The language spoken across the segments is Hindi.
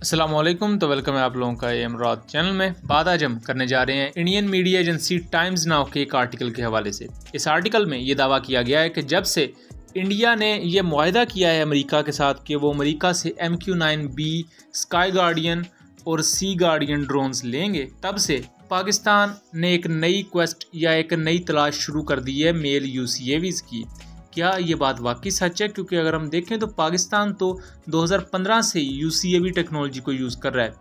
अस्सलामुअलैकुम। तो वेलकम है आप लोगों का इमराद चैनल में। बात आज हम करने जा रहे हैं Indian media agency times now के एक आर्टिकल के हवाले से। इस आर्टिकल में ये दावा किया गया है कि जब से इंडिया ने यह मुआहदा किया है अमेरिका के साथ कि वो अमेरिका से MQ-9B, स्काई गार्डियन और सी गार्डियन ड्रोन्स लेंगे, तब से पाकिस्तान ने एक नई क्वेस्ट या एक नई तलाश शुरू कर दी है मेल UCAVs की। क्या ये बात वाकई सच है? क्योंकि अगर हम देखें तो पाकिस्तान तो 2015 से UCAV टेक्नोलॉजी को यूज़ कर रहा है।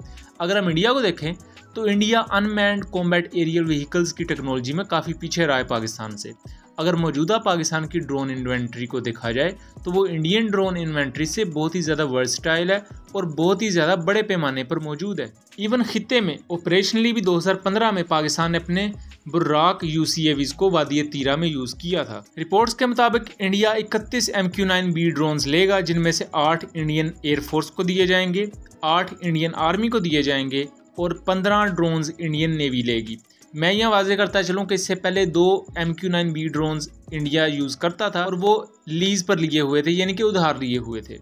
अगर हम इंडिया को देखें तो India unmanned combat aerial vehicles की टेक्नोलॉजी में काफ़ी पीछे रहा है पाकिस्तान से। अगर मौजूदा पाकिस्तान की ड्रोन इन्वेंट्री को देखा जाए तो वो इंडियन ड्रोन इन्वेंट्री से बहुत ही ज़्यादा वर्सटाइल है और बहुत ही ज़्यादा बड़े पैमाने पर मौजूद है। इवन खित्ते में ऑपरेशनली भी 2015 में पाकिस्तान ने अपने बुर्राक UCAVs को वादी तीरा में यूज़ किया था। रिपोर्ट्स के मुताबिक इंडिया 31 MQ-9B ड्रोन्स लेगा, जिनमें से 8 इंडियन एयरफोर्स को दिए जाएंगे, 8 इंडियन आर्मी को दिए जाएंगे और 15 ड्रोन्स इंडियन नेवी लेगी। मैं यहाँ वाजे करता चलूँ कि इससे पहले 2 MQ-9B ड्रोन्स इंडिया यूज़ करता था और वो लीज पर लिए हुए थे, यानी कि उधार लिए हुए थे।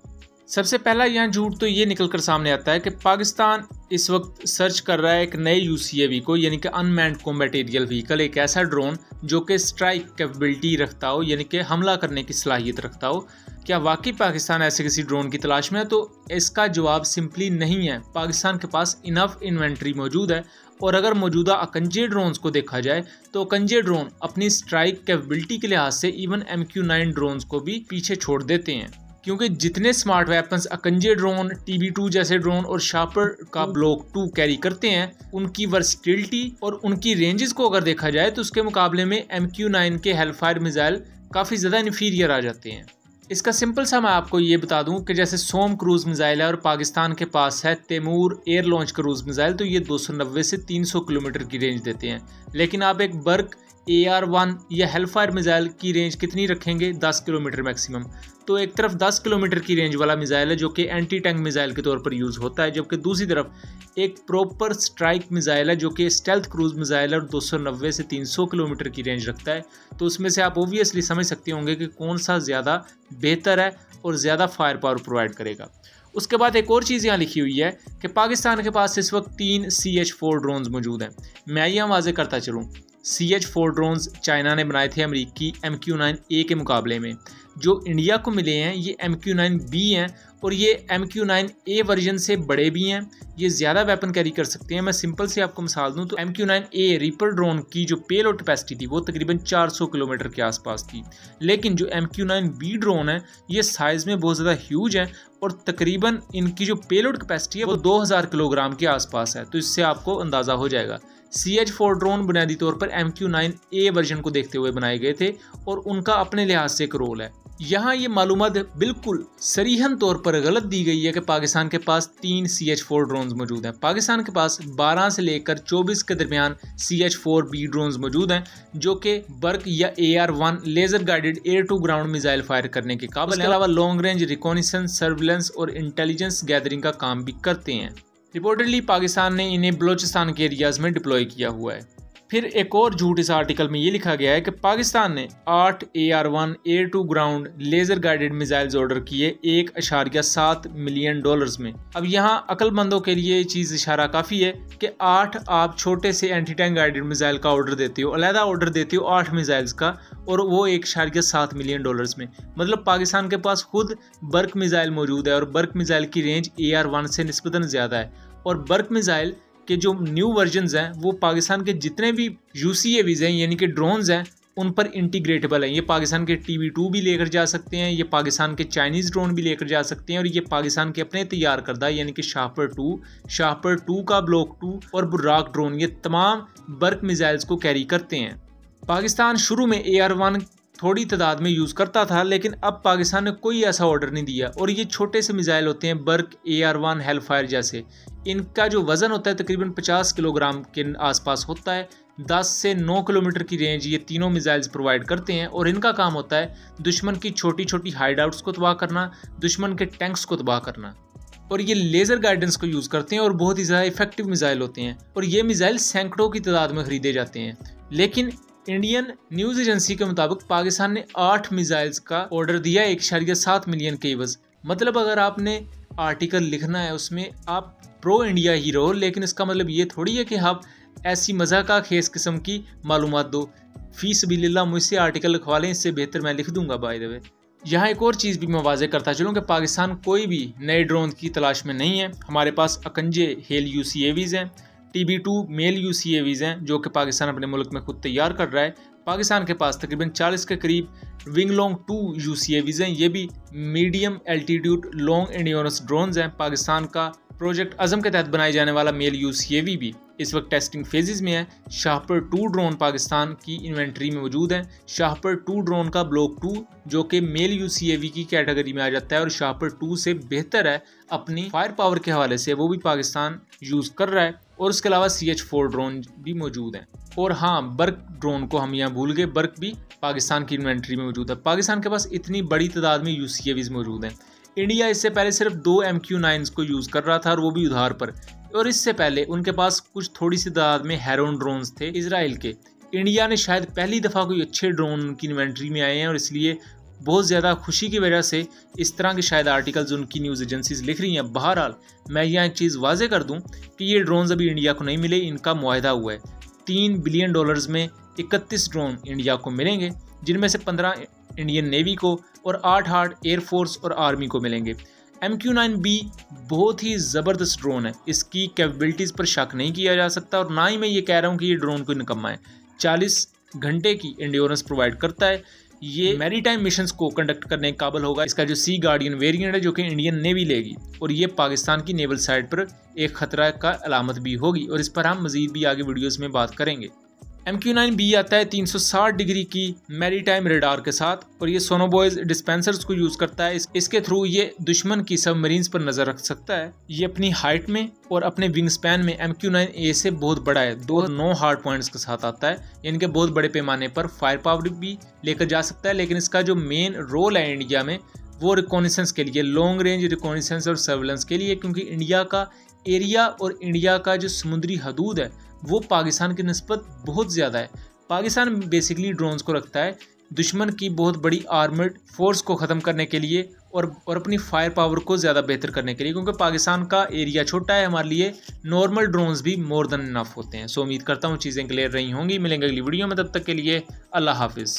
सबसे पहला यहाँ झूठ तो ये निकल कर सामने आता है कि पाकिस्तान इस वक्त सर्च कर रहा है एक नए UCAV को, यानी कि अनमैन्ड कॉम्बैट एरियल व्हीकल, एक ऐसा ड्रोन जो कि स्ट्राइक कैपेबिलिटी रखता हो, यानी कि हमला करने की सलाहियत रखता हो। क्या वाकई पाकिस्तान ऐसे किसी ड्रोन की तलाश में है? तो इसका जवाब सिंपली नहीं है। पाकिस्तान के पास इनफ इन्वेंट्री मौजूद है और अगर मौजूदा अकंजे ड्रोन्स को देखा जाए तो अकंजे ड्रोन अपनी स्ट्राइक कैपेबिलिटी के लिहाज से इवन MQ-9 ड्रोन्स को भी पीछे छोड़ देते हैं, क्योंकि जितने स्मार्ट वेपन्स अकंजे ड्रोन, TB2 जैसे ड्रोन और शार्पर का ब्लॉक 2 कैरी करते हैं, उनकी वर्सटिलिटी और उनकी रेंजेस को अगर देखा जाए तो उसके मुकाबले में MQ-9 के हेलफायर मिसाइल काफ़ी ज़्यादा इन्फीरियर आ जाते हैं। इसका सिंपल सा मैं आपको ये बता दूं कि जैसे सोम क्रूज मिसाइल है और पाकिस्तान के पास है Taimur air launch cruise missile, तो ये 290 से 300 किलोमीटर की रेंज देते हैं। लेकिन आप एक बर्क AR-1 या हेलफायर मिसाइल की रेंज कितनी रखेंगे? 10 किलोमीटर मैक्सिमम। तो एक तरफ 10 किलोमीटर की रेंज वाला मिसाइल है जो कि एंटी टैंक मिसाइल के तौर पर यूज़ होता है, जबकि दूसरी तरफ एक प्रॉपर स्ट्राइक मिसाइल है जो कि स्टेल्थ क्रूज मिसाइल है और 290 से 300 किलोमीटर की रेंज रखता है। तो उसमें से आप ओबियसली समझ सकते होंगे कि कौन सा ज़्यादा बेहतर है और ज़्यादा फायर पावर प्रोवाइड करेगा। उसके बाद एक और चीज़ यहाँ लिखी हुई है कि पाकिस्तान के पास इस वक्त 3 CH-4 ड्रोन्स मौजूद हैं। मैं यहाँ वाज़े करता चलूँ, CH-4 ड्रोन्स चाइना ने बनाए थे अमेरिकी MQ-9A के मुकाबले में। जो इंडिया को मिले हैं ये MQ-9B हैं और ये MQ-9A वर्जन से बड़े भी हैं, ये ज़्यादा वेपन कैरी कर सकते हैं। मैं सिंपल से आपको मिसाल दूं तो MQ-9A रिपर ड्रोन की जो पेलोड कैपेसिटी थी वो तकरीबन 400 किलोमीटर के आसपास थी, लेकिन जो MQ-9B ड्रोन है ये साइज़ में बहुत ज़्यादा ह्यूज है और तकरीबन इनकी जो पेलोड कैपेसिटी है वो 2000 किलोग्राम के आसपास है। तो इससे आपको अंदाज़ा हो जाएगा। CH-4 ड्रोन बुनियादी तौर पर MQ-9A वर्जन को देखते हुए बनाए गए थे और उनका अपने लिहाज से एक रोल है। यहाँ ये मालूमात बिल्कुल सरीहन तौर पर गलत दी गई है कि पाकिस्तान के पास 3 CH-4 ड्रोन्स मौजूद हैं। पाकिस्तान के पास 12 से लेकर 24 के दरमियान CH-4B ड्रोन्स मौजूद हैं जो कि बर्क या AR-1 laser guided air to ground missile fire करने के काबिल है। इसके अलावा लॉन्ग रेंज रिकॉनिसेंस, सर्विलेंस और इंटेलिजेंस गैदरिंग का काम भी करते हैं। रिपोर्टेडली पाकिस्तान ने इन्हें बलोचिस्तान के एरियाज में डिप्लॉय किया हुआ है। फिर एक और झूठ इस आर्टिकल में ये लिखा गया है कि पाकिस्तान ने 8 AR-1 air to ground laser guided missiles order किए $1.7 मिलियन में। अब यहाँ अक्लमंदों के लिए ये चीज़ इशारा काफ़ी है कि 8 आप छोटे से एंटी टैंक गाइडेड मिसाइल का ऑर्डर देते हो, अलहदा ऑर्डर देते हो 8 मिसाइल्स का, और वो $1.7 मिलियन में। मतलब पाकिस्तान के पास खुद बर्क मिसाइल मौजूद है और बर्क मिसाइल की रेंज AR-1 से निस्बतन ज़्यादा है और बर्क मिसाइल के जो न्यू वर्जन्स हैं वो पाकिस्तान के जितने भी UCAVs हैं यानी कि ड्रोन्स हैं उन पर इंटीग्रेटेबल हैं। ये पाकिस्तान के TB2 भी लेकर जा सकते हैं, ये पाकिस्तान के चाइनीज़ ड्रोन भी लेकर जा सकते हैं और ये पाकिस्तान के अपने तैयार करदा यानी कि शार्पर 2 का ब्लॉक 2 और बुर्राक ड्रोन, ये तमाम बर्क मिसाइल्स को कैरी करते हैं। पाकिस्तान शुरू में AR-1 थोड़ी तादाद में यूज़ करता था, लेकिन अब पाकिस्तान ने कोई ऐसा ऑर्डर नहीं दिया और ये छोटे से मिसाइल होते हैं बर्क AR-1 हेलफायर जैसे। इनका जो वज़न होता है तकरीबन 50 किलोग्राम के आसपास होता है। 10 से 9 किलोमीटर की रेंज ये तीनों मिसाइल्स प्रोवाइड करते हैं और इनका काम होता है दुश्मन की छोटी छोटी हाइडआउट्स को तबाह करना, दुश्मन के टैंक्स को तबाह करना। और ये लेज़र गाइडेंस को यूज़ करते हैं और बहुत ही ज़्यादा इफेक्टिव मिसाइल होते हैं और ये मिसाइल सैकड़ों की तादाद में ख़रीदे जाते हैं। लेकिन इंडियन न्यूज़ एजेंसी के मुताबिक पाकिस्तान ने 8 मिसाइल्स का ऑर्डर दिया 1.7 मिलियन के एवज। मतलब अगर आपने आर्टिकल लिखना है उसमें आप प्रो इंडिया ही रहो, लेकिन इसका मतलब ये थोड़ी है कि आप ऐसी मजाक खेस किस्म की मालूमात दो। फीस बिल्लाह मुझसे आर्टिकल लिखवा लें, इससे बेहतर मैं लिख दूंगा। बाय द वे यहाँ एक और चीज़ भी मैं वाज़े करता चलूँ कि पाकिस्तान कोई भी नए ड्रोन की तलाश में नहीं है। हमारे पास अकंजे हेल UCAVs हैं, TB2 मेल UCAVs हैं जो कि पाकिस्तान अपने मुल्क में खुद तैयार कर रहा है। पाकिस्तान के पास तकरीबन 40 के करीब विंगलोंग 2 UCAVs हैं, ये भी medium altitude long endurance drones हैं। पाकिस्तान का प्रोजेक्ट अज़म के तहत बनाए जाने वाला मेल UCAV भी इस वक्त टेस्टिंग फेजेस में है। शाहपर 2 ड्रोन पाकिस्तान की इन्वेंट्री में मौजूद है। शाहपर 2 ड्रोन का ब्लॉक 2 जो कि मेल UCAV की कैटेगरी में आ जाता है और शाहपर 2 से बेहतर है अपनी फायर पावर के हवाले से, वो भी पाकिस्तान यूज़ कर रहा है। और उसके अलावा CH4 ड्रोन भी मौजूद हैं। और हाँ, बर्क ड्रोन को हम यहाँ भूल गए, बर्क भी पाकिस्तान की इन्वेंट्री में मौजूद है। पाकिस्तान के पास इतनी बड़ी तादाद में UCAVs मौजूद हैं। इंडिया इससे पहले सिर्फ 2 MQ-9s को यूज़ कर रहा था और वो भी उधार पर, और इससे पहले उनके पास कुछ थोड़ी सी तादाद में हेरोन ड्रोन्स थे इजराइल के। इंडिया ने शायद पहली दफ़ा कोई अच्छे ड्रोन की इन्वेंट्री में आए हैं और इसलिए बहुत ज़्यादा खुशी की वजह से इस तरह के शायद आर्टिकल्स उनकी न्यूज़ एजेंसीज लिख रही हैं। बहरहाल मैं यहाँ एक चीज़ वाजे कर दूँ कि ये ड्रोन्स अभी इंडिया को नहीं मिले, इनका मुआहदा हुआ है। $3 बिलियन में 31 ड्रोन इंडिया को मिलेंगे, जिनमें से 15 इंडियन नेवी को और 8 एयरफोर्स और आर्मी को मिलेंगे। MQ-9B बहुत ही ज़बरदस्त ड्रोन है, इसकी कैपेबिलिटीज़ पर शक नहीं किया जा सकता और ना ही मैं ये कह रहा हूँ कि ये ड्रोन कोई निकम्मा है। 40 घंटे की एंड्योरेंस प्रोवाइड करता है। ये मैरीटाइम मिशंस को कंडक्ट करने के काबिल होगा। इसका जो सी गार्डियन वेरिएंट है जो कि इंडियन नेवी लेगी और ये पाकिस्तान की नेवल साइड पर एक खतरा का अलामत भी होगी और इस पर हम मजीद भी आगे वीडियोस में बात करेंगे। MQ-9B आता है 360 डिग्री की मैरीटाइम रेडार के साथ और ये सोनोबॉयज डिस्पेंसर्स को यूज़ करता है। इसके थ्रू ये दुश्मन की सबमरीन्स पर नज़र रख सकता है। ये अपनी हाइट में और अपने विंग स्पैन में MQ-9A से बहुत बड़ा है। 9 हार्ड पॉइंट्स के साथ आता है, इनके बहुत बड़े पैमाने पर फायर पावर भी लेकर जा सकता है। लेकिन इसका जो मेन रोल है इंडिया में वो रिकॉनिसेंस के लिए, लॉन्ग रेंज रिकॉनिसेंस और सर्वेलेंस के लिए, क्योंकि इंडिया का एरिया और इंडिया का जो समुद्री हदूद है वो पाकिस्तान की निस्बत बहुत ज़्यादा है। पाकिस्तान बेसिकली ड्रोन्स को रखता है दुश्मन की बहुत बड़ी आर्मर्ड फोर्स को ख़त्म करने के लिए और अपनी फायर पावर को ज़्यादा बेहतर करने के लिए, क्योंकि पाकिस्तान का एरिया छोटा है, हमारे लिए नॉर्मल ड्रोन्स भी मोर देन इनफ होते हैं। सो उम्मीद करता हूँ चीज़ें क्लियर रही होंगी। मिलेंगे अगली वीडियो में, तब तक के लिए अल्लाह हाफिज़।